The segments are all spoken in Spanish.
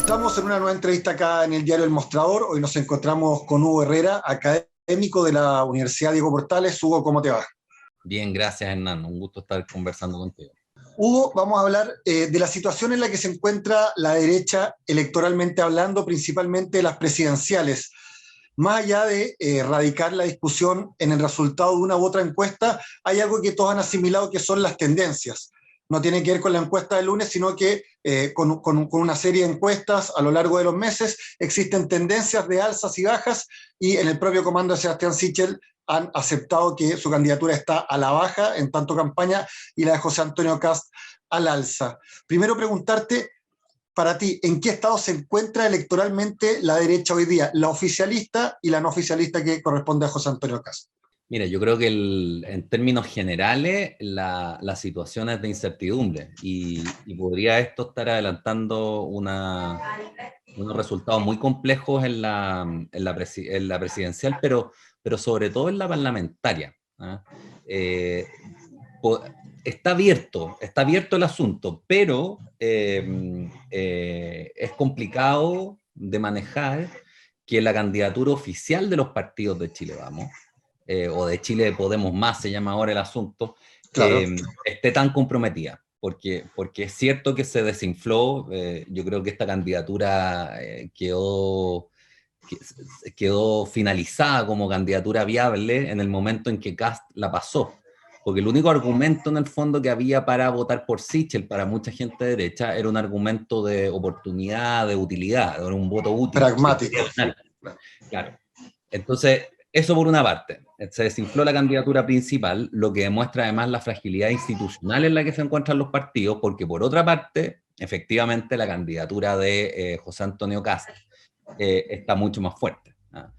Estamos en una nueva entrevista acá en el diario El Mostrador. Hoy nos encontramos con Hugo Herrera, académico de la Universidad Diego Portales. Hugo, ¿cómo te va? Bien, gracias Hernán, un gusto estar conversando contigo. Hugo, vamos a hablar de la situación en la que se encuentra la derecha electoralmente hablando, principalmente las presidenciales. Más allá de radicar la discusión en el resultado de una u otra encuesta, hay algo que todos han asimilado que son las tendencias. No tiene que ver con la encuesta del lunes, sino que con una serie de encuestas a lo largo de los meses existen tendencias de alzas y bajas, y en el propio comando de Sebastián Sichel han aceptado que su candidatura está a la baja en tanto campaña y la de José Antonio Kast al alza. Primero preguntarte, para ti, ¿en qué estado se encuentra electoralmente la derecha hoy día, la oficialista y la no oficialista que corresponde a José Antonio Kast? Mira, yo creo que en términos generales la situación es de incertidumbre y podría esto estar adelantando unos resultados muy complejos en la presidencial, pero sobre todo en la parlamentaria. ¿Ah? Eh, está abierto el asunto, pero es complicado de manejar que la candidatura oficial de los partidos de Chile Vamos, o de Chile Podemos Más, se llama ahora el asunto, Claro. esté tan comprometida. Porque es cierto que se desinfló, yo creo que esta candidatura quedó finalizada como candidatura viable en el momento en que Kast la pasó. Porque el único argumento en el fondo que había para votar por Sichel para mucha gente de derecha era un argumento de oportunidad, de utilidad, era un voto útil. Pragmático. Claro. Entonces, eso por una parte. Se desinfló la candidatura principal, lo que demuestra además la fragilidad institucional en la que se encuentran los partidos, porque por otra parte, efectivamente, la candidatura de José Antonio Kast está mucho más fuerte. ¿Ah?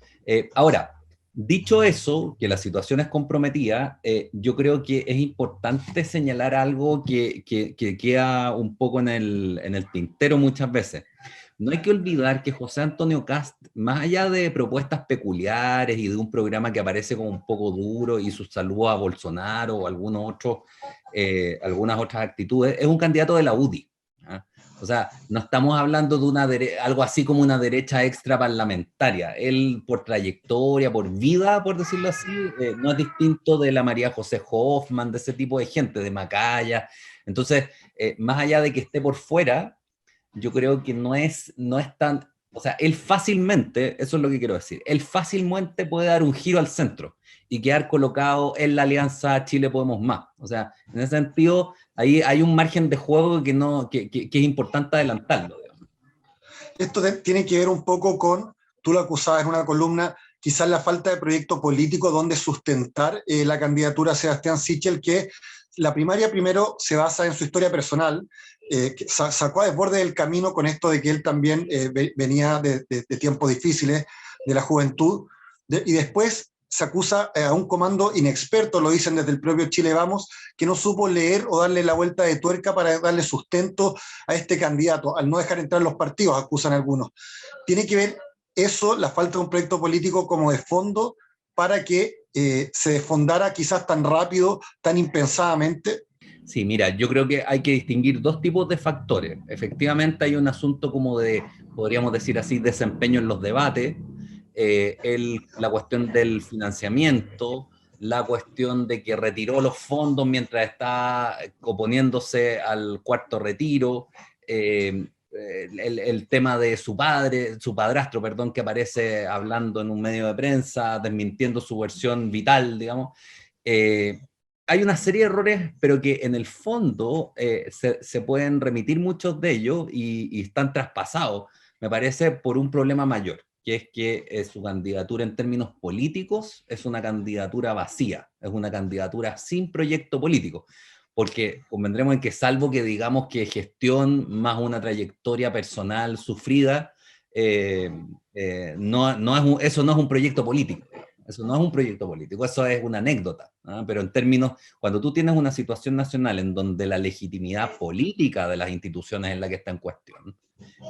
Ahora, dicho eso, que la situación es comprometida, yo creo que es importante señalar algo que queda un poco en el tintero muchas veces. No hay que olvidar que José Antonio Kast, más allá de propuestas peculiares y de un programa que aparece como un poco duro y sus saludos a Bolsonaro o algunas otras actitudes, es un candidato de la UDI. ¿Ah? O sea, no estamos hablando de algo así como una derecha extra parlamentaria. Él, por trayectoria, por vida, por decirlo así, no es distinto de la María José Hoffman, de ese tipo de gente, de Macaya. Entonces, más allá de que esté por fuera, yo creo que no es tan, o sea, él fácilmente, eso es lo que quiero decir, él fácilmente puede dar un giro al centro y quedar colocado en la alianza Chile Podemos Más. O sea, en ese sentido, ahí hay un margen de juego que es importante adelantarlo, digamos. Esto tiene que ver un poco con, tú lo acusabas en una columna, quizás la falta de proyecto político donde sustentar la candidatura a Sebastián Sichel, que la primaria primero se basa en su historia personal, que sacó a desborde del camino con esto de que él también venía de tiempos difíciles, de la juventud, y después se acusa a un comando inexperto, lo dicen desde el propio Chile Vamos, que no supo leer o darle la vuelta de tuerca para darle sustento a este candidato, al no dejar entrar los partidos, acusan algunos. Tiene que ver eso, la falta de un proyecto político como de fondo, para que se desfondara quizás tan rápido, tan impensadamente. Sí, mira, yo creo que hay que distinguir dos tipos de factores. Efectivamente hay un asunto como de, podríamos decir así, desempeño en los debates, la cuestión del financiamiento, la cuestión de que retiró los fondos mientras está oponiéndose al cuarto retiro, el tema de su padrastro, perdón, que aparece hablando en un medio de prensa, desmintiendo su versión vital, digamos. Eh, Hay una serie de errores, pero que en el fondo se pueden remitir muchos de ellos y están traspasados, me parece, por un problema mayor, que es que su candidatura en términos políticos es una candidatura vacía, es una candidatura sin proyecto político, porque convendremos en que salvo que digamos que gestión más una trayectoria personal sufrida, eh, eso no es un proyecto político. Eso no es un proyecto político, eso es una anécdota. ¿Ah? Pero en términos, cuando tú tienes una situación nacional en donde la legitimidad política de las instituciones es la que está en cuestión,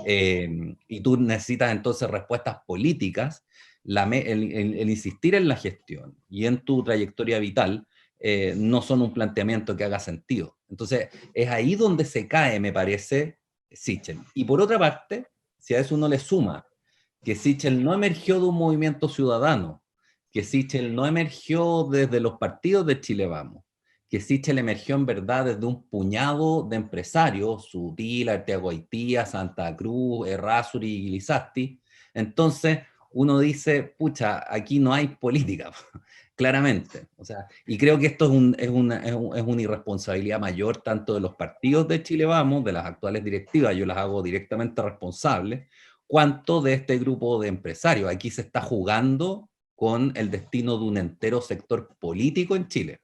y tú necesitas entonces respuestas políticas, el insistir en la gestión y en tu trayectoria vital no son un planteamiento que haga sentido. Entonces, es ahí donde se cae, me parece, Sichel. Y por otra parte, si a eso uno le suma que Sichel no emergió de un movimiento ciudadano, que Sichel no emergió desde los partidos de Chile Vamos, que Sichel emergió en verdad desde un puñado de empresarios, Sutil, Arteaga Goitía, Santa Cruz, Errázuri y Guilizasti, entonces uno dice, pucha, aquí no hay política, claramente. O sea, y creo que esto es una irresponsabilidad mayor tanto de los partidos de Chile Vamos, de las actuales directivas, yo las hago directamente responsables, cuanto de este grupo de empresarios. Aquí se está jugando con el destino de un entero sector político en Chile.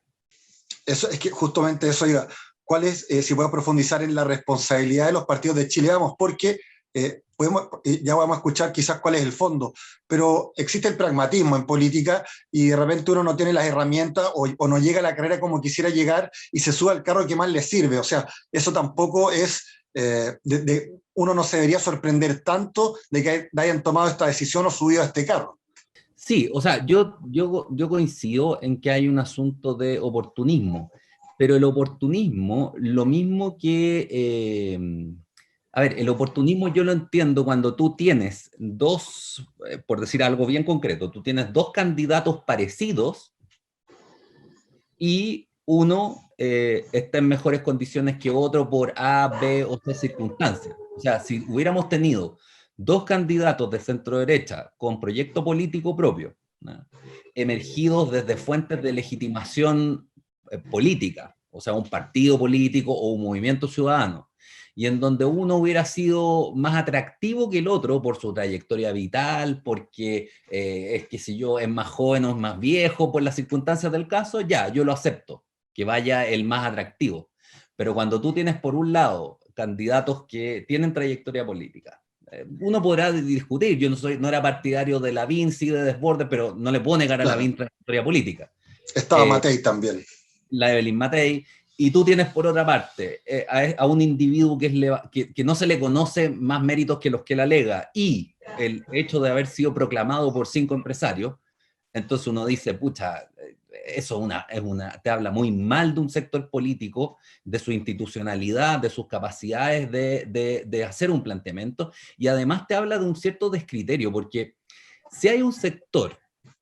Eso es que justamente eso iba. ¿Cuál es, si puedo profundizar en la responsabilidad de los partidos de Chile Vamos? Porque ya vamos a escuchar quizás cuál es el fondo, pero existe el pragmatismo en política y de repente uno no tiene las herramientas o no llega a la carrera como quisiera llegar y se sube al carro que más le sirve. O sea, eso tampoco es, uno no se debería sorprender tanto de que hayan tomado esta decisión o subido a este carro. Sí, o sea, yo coincido en que hay un asunto de oportunismo, pero el oportunismo, lo mismo que... a ver, el oportunismo yo lo entiendo cuando tú tienes dos, por decir algo bien concreto, tú tienes dos candidatos parecidos y uno está en mejores condiciones que otro por A, B o C circunstancias. O sea, si hubiéramos tenido dos candidatos de centro derecha con proyecto político propio, ¿no?, emergidos desde fuentes de legitimación política, o sea, un partido político o un movimiento ciudadano, y en donde uno hubiera sido más atractivo que el otro por su trayectoria vital, porque es que si yo es más joven o es más viejo, por las circunstancias del caso, ya, yo lo acepto, que vaya el más atractivo. Pero cuando tú tienes por un lado candidatos que tienen trayectoria política, uno podrá discutir, yo no era partidario de Lavín, sí de Desbordes, pero no le puedo negar a Claro. Lavín trayectoria política. Estaba Matei también. La Evelyn Matei, y tú tienes por otra parte a un individuo que no se le conoce más méritos que los que él alega, y el hecho de haber sido proclamado por 5 empresarios, entonces uno dice, pucha, eso te habla muy mal de un sector político, de su institucionalidad, de sus capacidades de hacer un planteamiento, y además te habla de un cierto descriterio, porque si hay un sector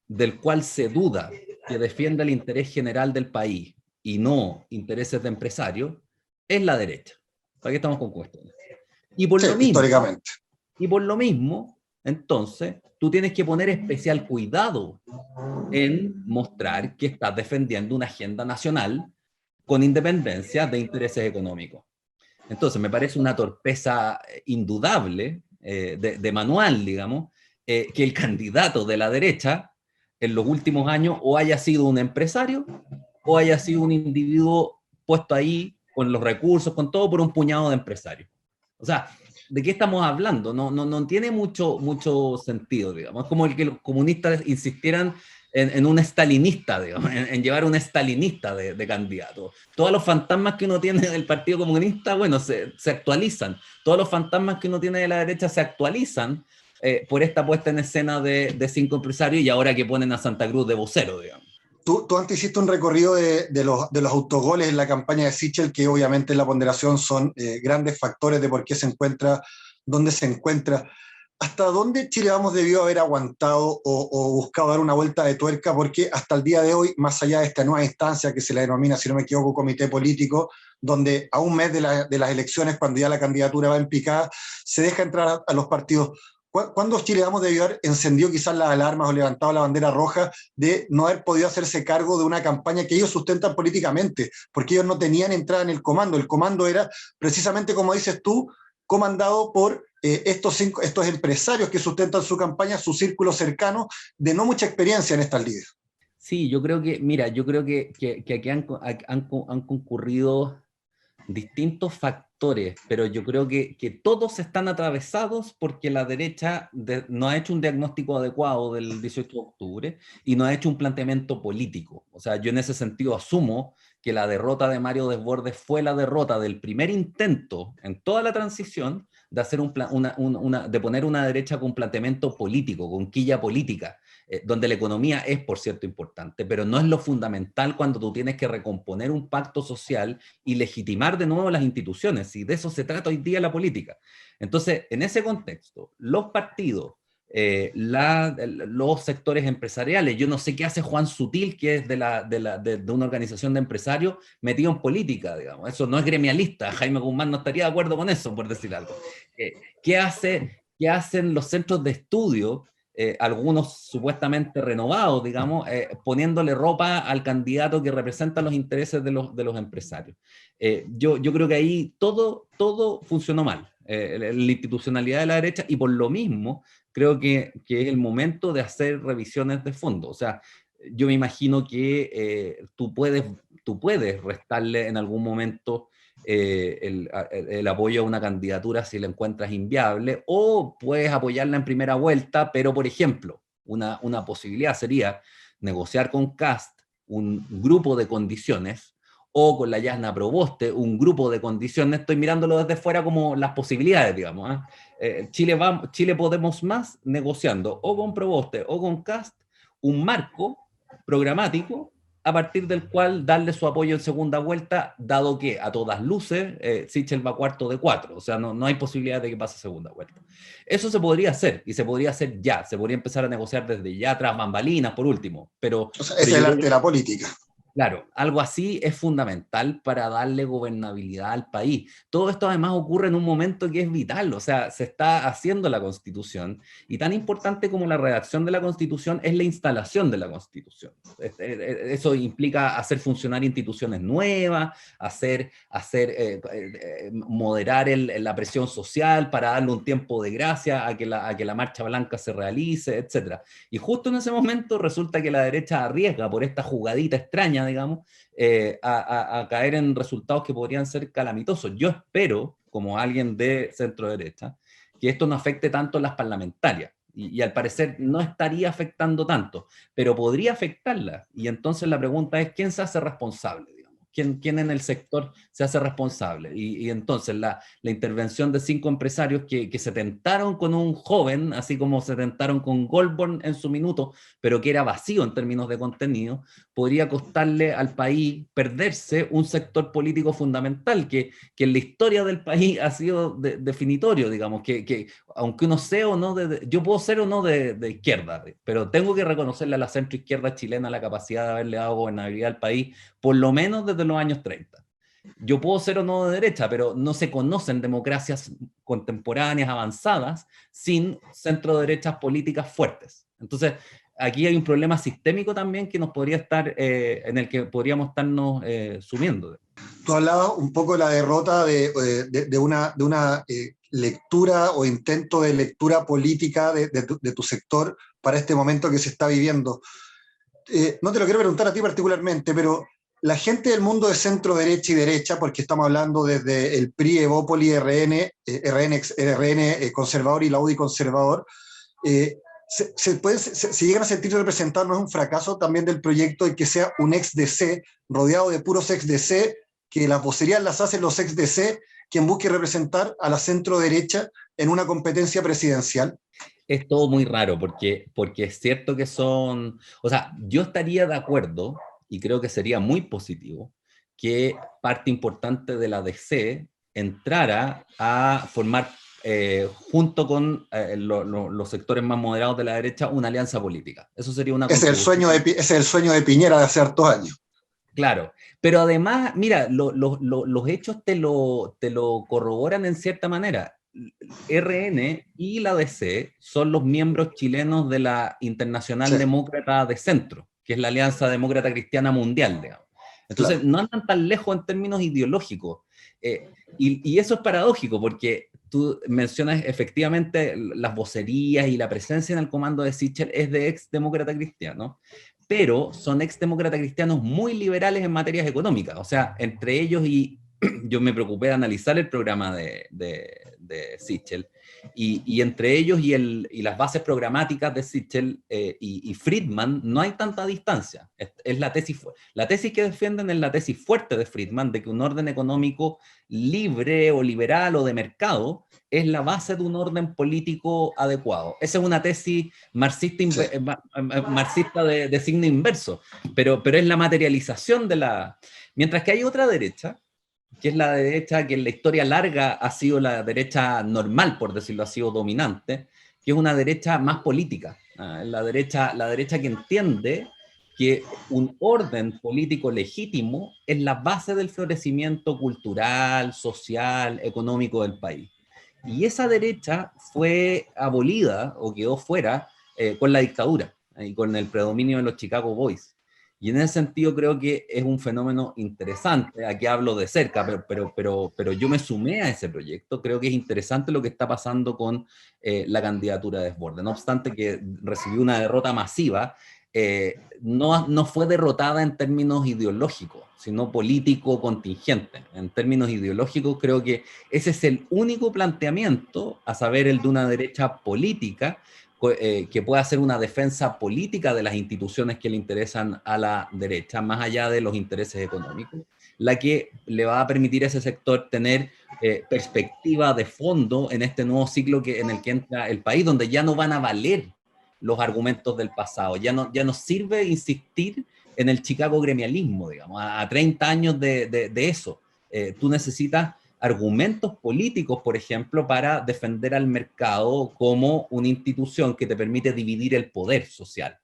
del cual se duda que defienda el interés general del país y no intereses de empresarios, es la derecha. ¿Para qué estamos con cuestiones? Y por Sí, lo mismo, históricamente. y por lo mismo, entonces, tú tienes que poner especial cuidado en mostrar que estás defendiendo una agenda nacional con independencia de intereses económicos. Entonces, me parece una torpeza indudable, de manual, digamos, que el candidato de la derecha en los últimos años o haya sido un empresario o haya sido un individuo puesto ahí con los recursos, con todo, por un puñado de empresarios. O sea, ¿de qué estamos hablando? No tiene mucho sentido, digamos. Es como el que los comunistas insistieran en un estalinista, digamos, en llevar un estalinista de candidato. Todos los fantasmas que uno tiene del Partido Comunista, bueno, se actualizan. Todos los fantasmas que uno tiene de la derecha se actualizan por esta puesta en escena de 5 empresarios y ahora que ponen a Santa Cruz de vocero, digamos. Tú antes hiciste un recorrido de los autogoles en la campaña de Sichel, que obviamente en la ponderación son grandes factores de por qué se encuentra donde se encuentra. ¿Hasta dónde Chile Vamos debió haber aguantado o buscado dar una vuelta de tuerca? Porque hasta el día de hoy, más allá de esta nueva instancia que se la denomina, si no me equivoco, comité político, donde a un mes de las elecciones, cuando ya la candidatura va en picada, se deja entrar a los partidos. ¿Cuándo Chile Vamos debió haber encendido quizás las alarmas o levantado la bandera roja de no haber podido hacerse cargo de una campaña que ellos sustentan políticamente? Porque ellos no tenían entrada en el comando. El comando era precisamente, como dices tú, comandado por estos empresarios que sustentan su campaña, su círculo cercano, de no mucha experiencia en estas lides. Sí, yo creo que, mira, yo creo que aquí han concurrido distintos factores, pero yo creo que todos están atravesados porque la derecha no ha hecho un diagnóstico adecuado del 18 de octubre y no ha hecho un planteamiento político. O sea, yo en ese sentido asumo que la derrota de Mario Desbordes fue la derrota del primer intento en toda la transición de hacer de poner una derecha con planteamiento político, con quilla política, donde la economía es, por cierto, importante, pero no es lo fundamental cuando tú tienes que recomponer un pacto social y legitimar de nuevo las instituciones, y de eso se trata hoy día la política. Entonces, en ese contexto, los partidos, los sectores empresariales, yo no sé qué hace Juan Sutil, que es de una organización de empresarios metido en política, digamos, eso no es gremialista, Jaime Guzmán no estaría de acuerdo con eso, por decir algo. ¿Qué hacen los centros de estudio, algunos supuestamente renovados, digamos, poniéndole ropa al candidato que representa los intereses de los empresarios? Yo creo que ahí todo funcionó mal, la institucionalidad de la derecha, y por lo mismo creo que es el momento de hacer revisiones de fondo. O sea, yo me imagino que tú puedes restarle en algún momento el apoyo a una candidatura si la encuentras inviable, o puedes apoyarla en primera vuelta, pero por ejemplo, una posibilidad sería negociar con Kast un grupo de condiciones, o con la Yasna Proboste un grupo de condiciones. Estoy mirándolo desde fuera como las posibilidades, digamos, Chile Podemos Más negociando o con Proboste o con Kast un marco programático a partir del cual darle su apoyo en segunda vuelta, dado que a todas luces Sichel va cuarto de 4, o sea, no hay posibilidad de que pase segunda vuelta. Eso se podría hacer, y se podría hacer ya, se podría empezar a negociar desde ya, tras bambalinas, por último, pero O sea, ese es el arte de la política. claro, algo así es fundamental para darle gobernabilidad al país. Todo esto además ocurre en un momento que es vital, o sea, se está haciendo la Constitución, y tan importante como la redacción de la Constitución es la instalación de la Constitución. Eso implica hacer funcionar instituciones nuevas, moderar la presión social para darle un tiempo de gracia a que la marcha blanca se realice, etc. Y justo en ese momento resulta que la derecha arriesga por esta jugadita extraña, digamos, a caer en resultados que podrían ser calamitosos. Yo espero, como alguien de centro derecha, que esto no afecte tanto a las parlamentarias, y al parecer no estaría afectando tanto, pero podría afectarla, y entonces la pregunta es, ¿quién se hace responsable? ¿Quién en el sector se hace responsable? Y entonces la intervención de 5 empresarios que se tentaron con un joven, así como se tentaron con Goldborn en su minuto, pero que era vacío en términos de contenido, podría costarle al país perderse un sector político fundamental que en la historia del país ha sido definitorio, digamos, que aunque uno sea o no, yo puedo ser o no de izquierda, pero tengo que reconocerle a la centroizquierda chilena la capacidad de haberle dado gobernabilidad al país, por lo menos desde los años 30. Yo puedo ser o no de derecha, pero no se conocen democracias contemporáneas avanzadas sin centro-derechas políticas fuertes. Entonces, aquí hay un problema sistémico también que nos podría estar, en el que podríamos estarnos sumiendo. Tú hablabas un poco de la derrota de una lectura o intento de lectura política de tu sector para este momento que se está viviendo. No te lo quiero preguntar a ti particularmente, pero la gente del mundo de centro derecha y derecha, porque estamos hablando desde el PRI, Evópoli, RN conservador y la UDI conservador, se llegan a sentir representados. ¿No es un fracaso también del proyecto de que sea un ex-DC, rodeado de puros ex-DC, que las vocerías las hacen los ex-DC, quien busque representar a la centro derecha en una competencia presidencial? Es todo muy raro, porque es cierto que son, o sea, yo estaría de acuerdo, y creo que sería muy positivo, que parte importante de la DC entrara a formar, junto con los sectores más moderados de la derecha, una alianza política. Eso sería una Ese es el sueño de Piñera de hace hartos años. Claro, pero además, mira, los hechos te lo corroboran en cierta manera. RN y la DC son los miembros chilenos de la Internacional Demócrata de Centro, que es la Alianza Demócrata Cristiana Mundial, digamos. Entonces, claro, no andan tan lejos en términos ideológicos. Y eso es paradójico, porque tú mencionas efectivamente las vocerías y la presencia en el comando de Sichel es de ex demócrata cristiano, pero son ex demócratas cristianos muy liberales en materias económicas. O sea, entre ellos y yo me preocupé de analizar el programa de Sichel, y entre ellos y las bases programáticas de Sichel y Friedman no hay tanta distancia. Es la tesis que defienden es la tesis fuerte de Friedman, de que un orden económico libre o liberal o de mercado es la base de un orden político adecuado. Esa es una tesis marxista, Sí. marxista de signo inverso, pero es la materialización de la... Mientras que hay otra derecha, que es la derecha que en la historia larga ha sido la derecha normal, por decirlo así, o dominante, que es una derecha más política. La derecha que entiende que un orden político legítimo es la base del florecimiento cultural, social, económico del país. Y esa derecha fue abolida o quedó fuera con la dictadura y con el predominio de los Chicago Boys. Y en ese sentido creo que es un fenómeno interesante. Aquí hablo de cerca, pero yo me sumé a ese proyecto. Creo que es interesante lo que está pasando con la candidatura de Desbordes. No obstante que recibió una derrota masiva, no fue derrotada en términos ideológicos, sino político contingente. En términos ideológicos creo que ese es el único planteamiento, a saber, el de una derecha política, que pueda hacer una defensa política de las instituciones que le interesan a la derecha, más allá de los intereses económicos, la que le va a permitir a ese sector tener perspectiva de fondo en este nuevo ciclo en el que entra el país, donde ya no van a valer los argumentos del pasado, ya no sirve insistir en el Chicago gremialismo, digamos, a 30 años de eso. Tú necesitas argumentos políticos, por ejemplo, para defender al mercado como una institución que te permite dividir el poder social.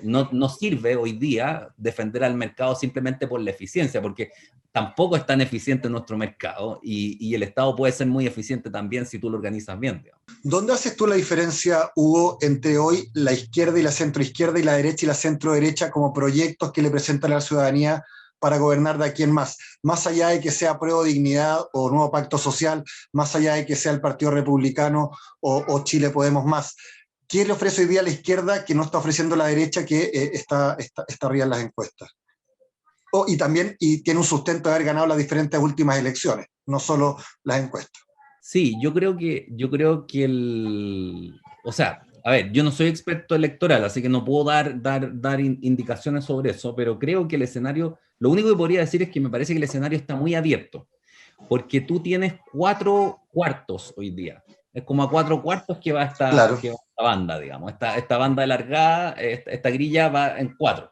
No sirve hoy día defender al mercado simplemente por la eficiencia, porque tampoco es tan eficiente nuestro mercado y el Estado puede ser muy eficiente también si tú lo organizas bien, digamos. ¿Dónde haces tú la diferencia, Hugo, entre hoy la izquierda y la centroizquierda y la derecha y la centroderecha como proyectos que le presentan a la ciudadanía para gobernar de aquí en más? Más allá de que sea Prueba Dignidad o Nuevo Pacto Social, más allá de que sea el Partido Republicano o Chile Podemos Más. ¿Qué le ofrece hoy día a la izquierda que no está ofreciendo la derecha que está arriba en las encuestas? Y tiene un sustento de haber ganado las diferentes últimas elecciones, no solo las encuestas. Sí, yo creo que o sea, a ver, yo no soy experto electoral, así que no puedo dar indicaciones sobre eso, pero creo que el escenario, lo único que podría decir es que me parece que el escenario está muy abierto, porque tú tienes 4 cuartos hoy día. Es como a 4 cuartos Claro. que va esta banda, digamos. Esta banda alargada, esta grilla va en 4.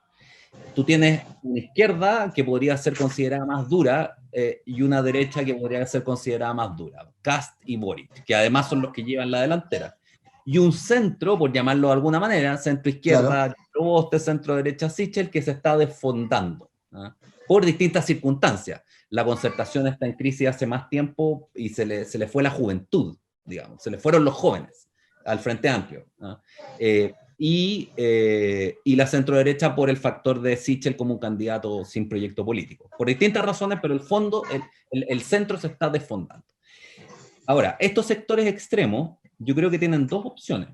Tú tienes una izquierda que podría ser considerada más dura y una derecha que podría ser considerada más dura, Kast y Boric, que además son los que llevan la delantera. Y un centro, por llamarlo de alguna manera, centro izquierda, Claro. Proboste, centro derecha, Sichel, que se está desfondando, ¿no? Por distintas circunstancias. La concertación está en crisis hace más tiempo y se le fue la juventud, digamos, se le fueron los jóvenes al Frente Amplio, ¿no? Y la centroderecha por el factor de Sichel como un candidato sin proyecto político. Por distintas razones, pero el fondo, el centro se está desfondando. Ahora, estos sectores extremos, yo creo que tienen dos opciones,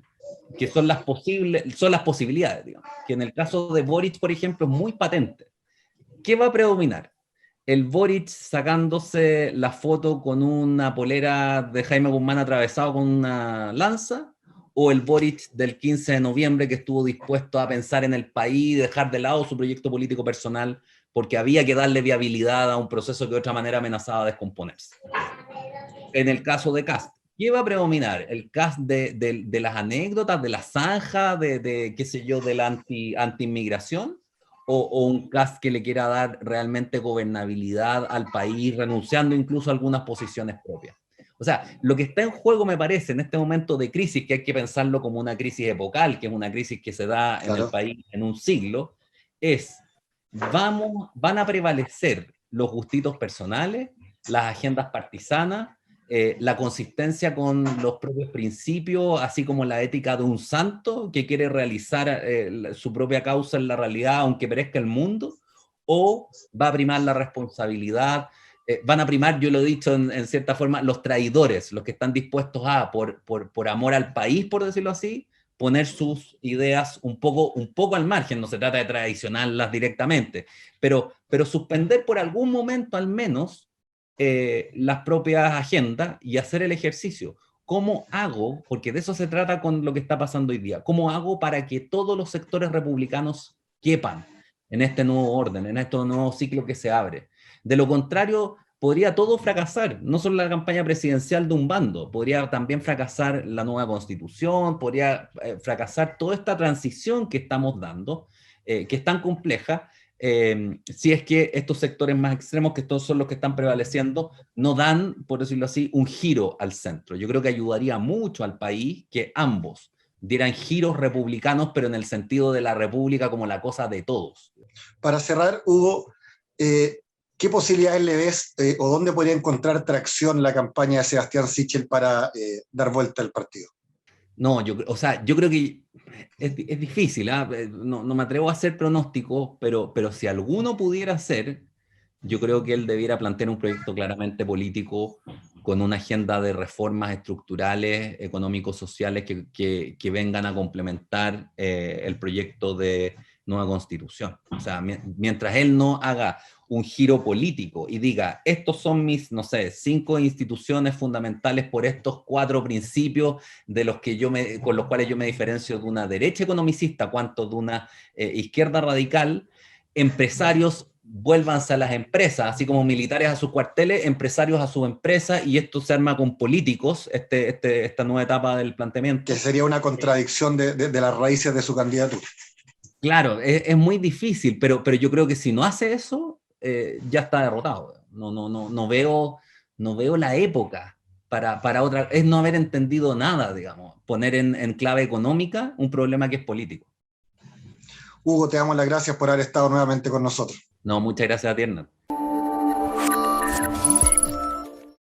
que son las posibilidades, digamos, que en el caso de Boric, por ejemplo, es muy patente. ¿Qué va a predominar? El Boric sacándose la foto con una polera de Jaime Guzmán atravesado con una lanza, o el Boric del 15 de noviembre que estuvo dispuesto a pensar en el país y dejar de lado su proyecto político personal porque había que darle viabilidad a un proceso que de otra manera amenazaba descomponerse. En el caso de Kast, ¿qué va a predominar? ¿El Kast de las anécdotas, de la zanja, qué sé yo, de la anti-inmigración? O un Kast que le quiera dar realmente gobernabilidad al país, renunciando incluso a algunas posiciones propias? O sea, lo que está en juego, me parece, en este momento de crisis, que hay que pensarlo como una crisis epocal, que es una crisis que se da en el Claro. país en un siglo, es, van a prevalecer los gustitos personales, las agendas partisanas, la consistencia con los propios principios, así como la ética de un santo que quiere realizar su propia causa en la realidad, aunque perezca el mundo, o va a primar la responsabilidad, van a primar, yo lo he dicho en cierta forma, los traidores, los que están dispuestos a, por amor al país, por decirlo así, poner sus ideas un poco al margen, no se trata de traicionarlas directamente, pero suspender por algún momento al menos las propias agendas y hacer el ejercicio. ¿Cómo hago? Porque de eso se trata con lo que está pasando hoy día. ¿Cómo hago para que todos los sectores republicanos quepan en este nuevo orden, en este nuevo ciclo que se abre? De lo contrario, podría todo fracasar, no solo la campaña presidencial de un bando, podría también fracasar la nueva constitución, podría fracasar toda esta transición que estamos dando, que es tan compleja, si es que estos sectores más extremos, que estos son los que están prevaleciendo, no dan, por decirlo así, un giro al centro. Yo creo que ayudaría mucho al país que ambos dieran giros republicanos, pero en el sentido de la república como la cosa de todos. Para cerrar, Hugo, ¿qué posibilidades le ves o dónde podría encontrar tracción la campaña de Sebastián Sichel para dar vuelta al partido? No, o sea, yo creo que es difícil, ¿eh? No me atrevo a hacer pronósticos, pero si alguno pudiera ser, yo creo que él debiera plantear un proyecto claramente político con una agenda de reformas estructurales, económicos, sociales que vengan a complementar el proyecto de nueva constitución. O sea, mientras él no haga un giro político y diga, estos son mis, no sé, 5 instituciones fundamentales por estos 4 principios de los que con los cuales yo me diferencio de una derecha economicista, cuanto de una izquierda radical, empresarios vuélvanse a las empresas, así como militares a sus cuarteles, empresarios a sus empresas, y esto se arma con políticos, esta nueva etapa del planteamiento. Que sería una contradicción de las raíces de su candidatura. Claro, es muy difícil, pero yo creo que si no hace eso, ya está derrotado. No veo la época para otra, es no haber entendido nada, digamos, poner en clave económica un problema que es político. Hugo, te damos las gracias por haber estado nuevamente con nosotros. No, muchas gracias a ti, Hernán.